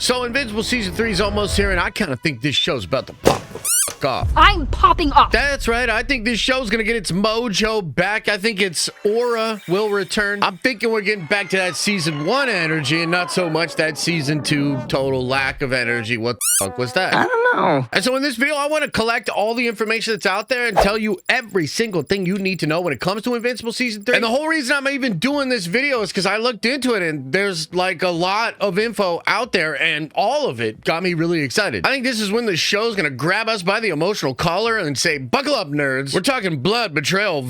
So Invincible Season 3 is almost here, and I kind of think this show's about to pop the f*** off. I'm popping off. That's right. I think this show's going to get its mojo back. I think its aura will return. I'm thinking we're getting back to that Season 1 energy and not so much that Season 2 total lack of energy. What the fuck was that? I don't know. And so in this video, I want to collect all the information that's out there and tell you every single thing you need to know when it comes to Invincible Season 3. And the whole reason I'm even doing this video is because I looked into it and there's like a lot of info out there and all of it got me really excited. I think this is when the show's going to grab us by the emotional collar and say, buckle up, nerds. We're talking blood, betrayal,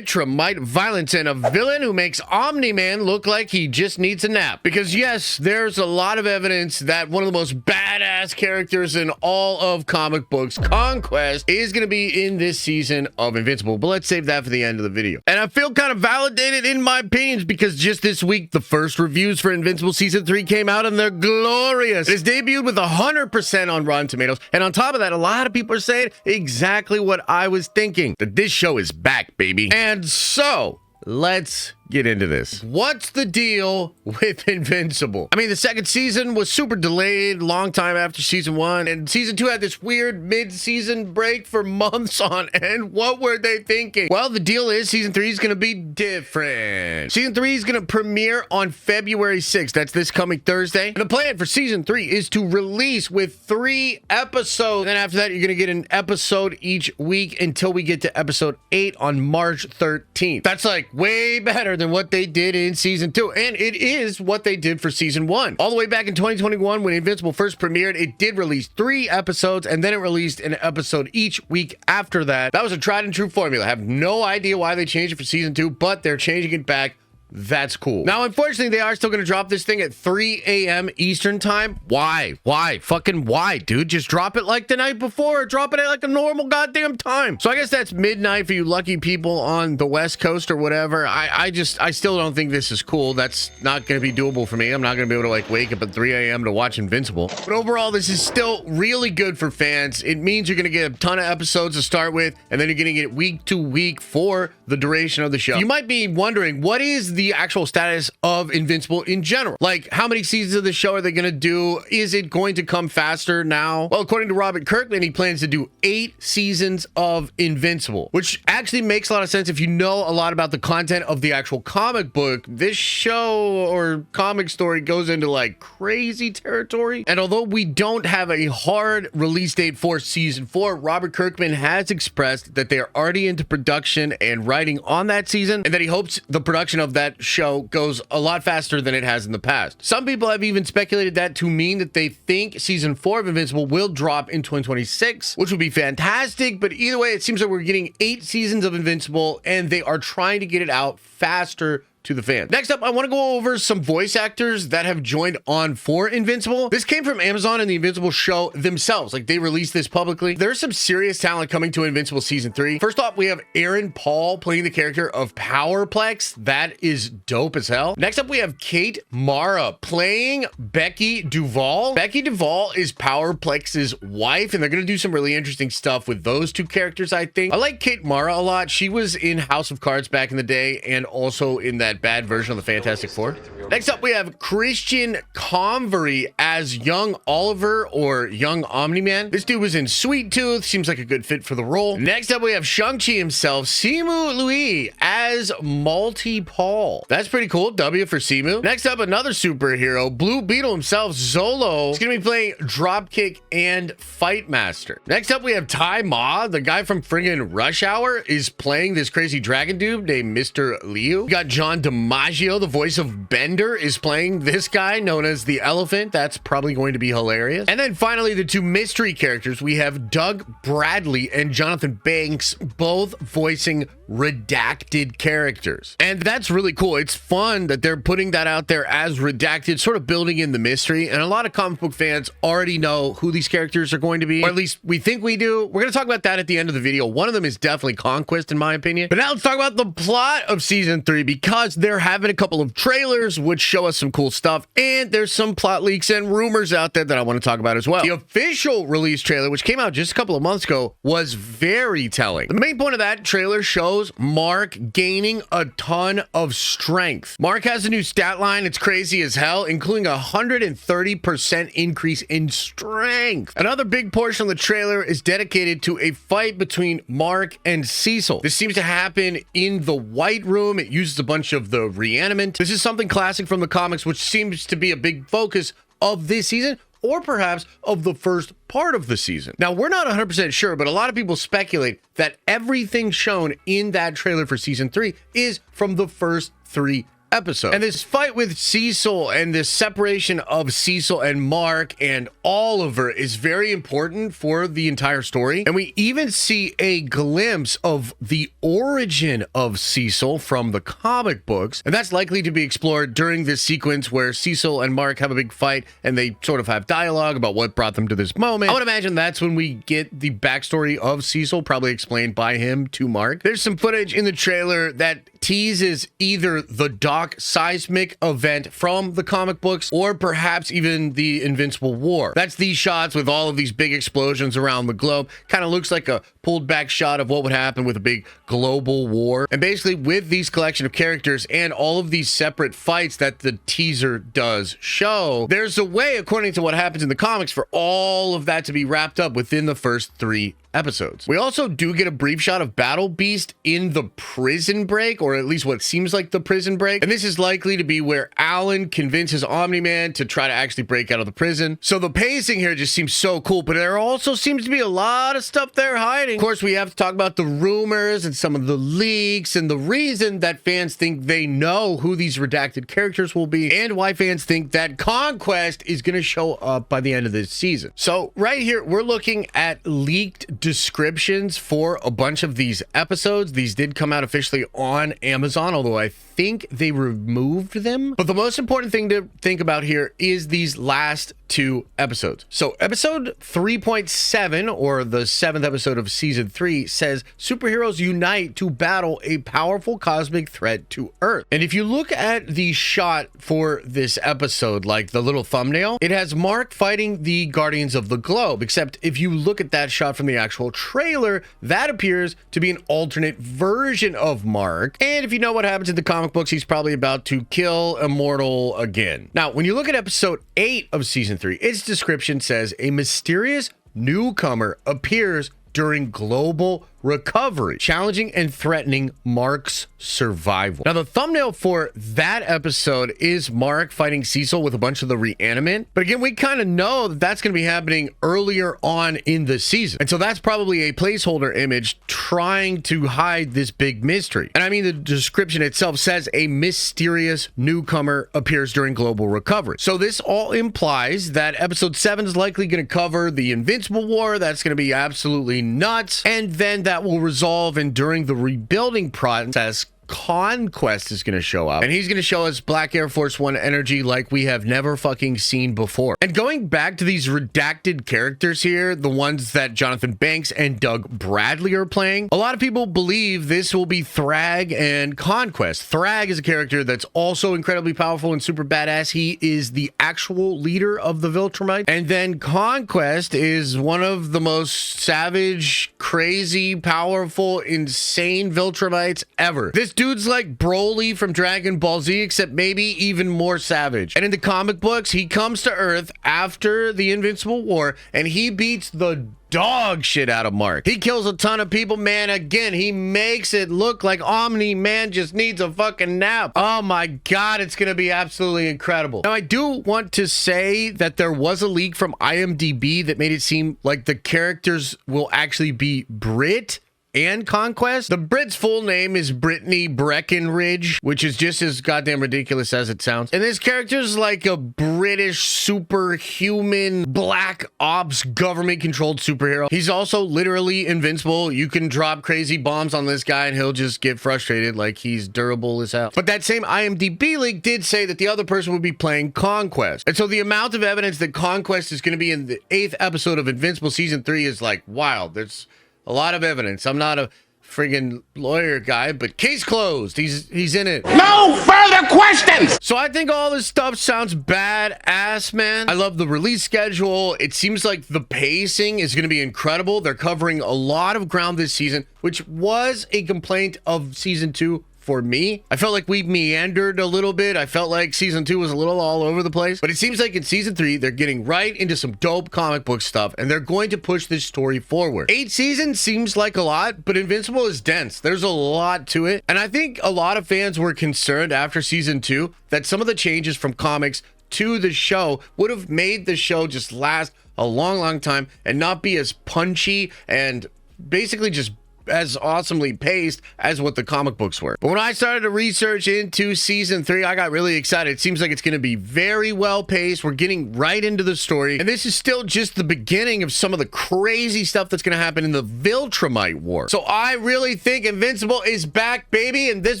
might, violence, and a villain who makes Omni-Man look like he just needs a nap. Because yes, there's a lot of evidence that one of the most badass characters in all of comic books, Conquest, is going to be in this season of Invincible. But let's save that for the end of the video. And I feel kind of validated in my opinions because just this week, the first reviews for Invincible Season 3 came out and they're glorious. It's debuted with 100% on Rotten Tomatoes. And on top of that, a lot of people are saying exactly what I was thinking, that this show is back, baby. And so let's get into this. What's the deal with Invincible? I mean, the second season was super delayed, long time after season 1, and season 2 had this weird mid-season break for months on end. What were they thinking? Well, the deal is season 3 is going to be different. Season 3 is going to premiere on February 6th. That's this coming Thursday. And the plan for season 3 is to release with 3 episodes. And then after that, you're going to get an episode each week until we get to episode 8 on March 13th. That's like way better than what they did in season 2, and it is what they did for season 1. All the way back in 2021 when Invincible first premiered, it did release 3 episodes and then it released an episode each week after that. That was a tried and true formula. I have no idea why they changed it for season 2, but they're changing it back. That's cool. Now, unfortunately, they are still going to drop this thing at 3 a.m. Eastern time. Why? Why? Fucking why, dude? Just drop it like the night before or drop it at like a normal goddamn time. So I guess that's midnight for you lucky people on the West Coast or whatever. I still don't think this is cool. That's not going to be doable for me. I'm not going to be able to like wake up at 3 a.m. to watch Invincible. But overall, this is still really good for fans. It means you're going to get a ton of episodes to start with, and then you're going to get week to week for the duration of the show. You might be wondering, what is the actual status of Invincible in general? Like, how many seasons of the show are they going to do? Is it going to come faster now? Well, according to Robert Kirkman, he plans to do 8 seasons of Invincible, which actually makes a lot of sense if you know a lot about the content of the actual comic book. This show or comic story goes into like crazy territory. And although we don't have a hard release date for season 4, Robert Kirkman has expressed that they are already into production and writing on that season, and that he hopes the production of that show goes a lot faster than it has in the past. Some people have even speculated that to mean that they think season 4 of Invincible will drop in 2026, which would be fantastic. But either way, it seems like we're getting 8 seasons of Invincible and they are trying to get it out faster to the fans. Next up, I want to go over some voice actors that have joined on for Invincible. This came from Amazon and the Invincible show themselves. Like, they released this publicly. There's some serious talent coming to Invincible season 3. First off, we have Aaron Paul playing the character of Powerplex. That is dope as hell. Next up, we have Kate Mara playing Becky Duvall. Becky Duvall is Powerplex's wife, and they're going to do some really interesting stuff with those 2 characters, I think. I like Kate Mara a lot. She was in House of Cards back in the day and also in that bad version of the Fantastic Four. Next up, we have Christian Convery as young Oliver or young Omni-Man. This dude was in Sweet Tooth. Seems like a good fit for the role. Next up, we have Shang-Chi himself, Simu Liu, as Multi Paul. That's pretty cool. W for Simu. Next up, another superhero, Blue Beetle himself, Zolo. He's going to be playing Dropkick and Fight Master. Next up, we have Tai Ma, the guy from friggin' Rush Hour, is playing this crazy dragon dude named Mr. Liu. We got John DiMaggio, the voice of Bender, is playing this guy known as the Elephant. That's probably going to be hilarious. And then finally, the 2 mystery characters. We have Doug Bradley and Jonathan Banks, both voicing redacted characters. And that's really cool. It's fun that they're putting that out there as redacted, sort of building in the mystery. And a lot of comic book fans already know who these characters are going to be, or at least we think we do. We're going to talk about that at the end of the video. One of them is definitely Conquest, in my opinion. But now let's talk about the plot of season 3, because they're having a couple of trailers which show us some cool stuff, and there's some plot leaks and rumors out there that I want to talk about as well. The official release trailer, which came out just a couple of months ago, was very telling. The main point of that trailer shows shows Mark gaining a ton of strength. Mark has a new stat line. It's crazy as hell, including a 130% increase in strength. Another big portion of the trailer is dedicated to a fight between Mark and Cecil. This seems to happen in the White Room. It uses a bunch of the reanimant. This is something classic from the comics, which seems to be a big focus of this season, or perhaps of the first part of the season. Now, we're not 100% sure, but a lot of people speculate that everything shown in that trailer for season 3 is from the first 3 episodes. And this fight with Cecil and this separation of Cecil and Mark and Oliver is very important for the entire story. And we even see a glimpse of the origin of Cecil from the comic books. And that's likely to be explored during this sequence where Cecil and Mark have a big fight and they sort of have dialogue about what brought them to this moment. I would imagine that's when we get the backstory of Cecil, probably explained by him to Mark. There's some footage in the trailer that teases either the Doc seismic event from the comic books or perhaps even the Invincible War. That's these shots with all of these big explosions around the globe. Kind of looks like a pulled back shot of what would happen with a big global war. And basically with these collection of characters and all of these separate fights that the teaser does show, there's a way, according to what happens in the comics, for all of that to be wrapped up within the first 3 episodes. We also do get a brief shot of Battle Beast in the prison break, or at least what seems like the prison break. And this is likely to be where Alan convinces Omni-Man to try to actually break out of the prison. So the pacing here just seems so cool, but there also seems to be a lot of stuff they're hiding. Of course, we have to talk about the rumors and some of the leaks and the reason that fans think they know who these redacted characters will be and why fans think that Conquest is going to show up by the end of this season. So right here, we're looking at leaked descriptions for a bunch of these episodes. These did come out officially on Amazon, although I think they removed them. But the most important thing to think about here is these last 2 episodes. So episode 3.7, or the 7th episode of season 3, says superheroes unite to battle a powerful cosmic threat to Earth. And if you look at the shot for this episode, like the little thumbnail, it has Mark fighting the Guardians of the Globe, except if you look at that shot from the actual trailer, that appears to be an alternate version of Mark. And if you know what happens in the comic books, he's probably about to kill Immortal again. Now, when you look at episode 8 of season 3, its description says a mysterious newcomer appears during global recovery, challenging and threatening Mark's survival. Now, the thumbnail for that episode is Mark fighting Cecil with a bunch of the reanimant. But again, we kind of know that that's going to be happening earlier on in the season. And so that's probably a placeholder image trying to hide this big mystery. And I mean, the description itself says a mysterious newcomer appears during global recovery. So this all implies that episode 7 is likely going to cover the Invincible War. That's going to be absolutely nuts. And then that will resolve, and during the rebuilding process, Conquest is going to show up, and he's going to show us Black Air Force One energy like we have never fucking seen before. And going back to these redacted characters here, the ones that Jonathan Banks and Doug Bradley are playing, a lot of people believe this will be Thrag and Conquest. Thrag is a character that's also incredibly powerful and super badass. He is the actual leader of the Viltrumite. And then Conquest is one of the most savage, crazy, powerful, insane Viltrumites ever. This dude's like Broly from Dragon Ball Z, except maybe even more savage. And in the comic books, he comes to Earth after the Invincible War, and he beats the dog shit out of Mark. He kills a ton of people, man. Again, he makes it look like Omni-Man just needs a fucking nap. Oh my God, it's gonna be absolutely incredible. Now, I do want to say that there was a leak from IMDb that made it seem like the characters will actually be Brit and Conquest. The Brit's full name is Brittany Breckenridge, which is just as goddamn ridiculous as it sounds. And this character's like a British superhuman black ops government-controlled superhero. He's also literally invincible. You can drop crazy bombs on this guy and he'll just get frustrated, like he's durable as hell. But that same IMDb leak did say that the other person would be playing Conquest. And so the amount of evidence that Conquest is going to be in the 8th episode of Invincible Season 3 is like wild. There's a lot of evidence. I'm not a friggin' lawyer guy, but case closed. He's in it. No further questions! So I think all this stuff sounds badass, man. I love the release schedule. It seems like the pacing is going to be incredible. They're covering a lot of ground this season, which was a complaint of season 2. For me, I felt like we meandered a little bit. I felt like season 2 was a little all over the place, but it seems like in season 3, they're getting right into some dope comic book stuff, and they're going to push this story forward. 8 seasons seems like a lot, but Invincible is dense. There's a lot to it, and I think a lot of fans were concerned after season 2 that some of the changes from comics to the show would have made the show just last a long time and not be as punchy and basically just as awesomely paced as what the comic books were. But when I started to research into season 3, I got really excited. It seems like it's going to be very well paced. We're getting right into the story, and this is still just the beginning of some of the crazy stuff that's going to happen in the Viltrumite War. So I really think Invincible is back, baby, and this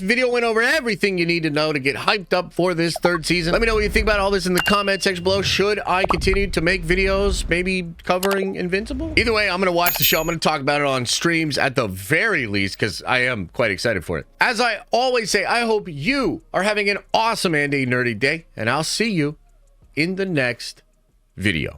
video went over everything you need to know to get hyped up for this 3rd season. Let me know what you think about all this in the comment section below. Should I continue to make videos maybe covering Invincible? Either way, I'm going to watch the show. I'm going to talk about it on streams at the very least, because I am quite excited for it. As I always say, I hope you are having an awesome and a nerdy day, and I'll see you in the next video.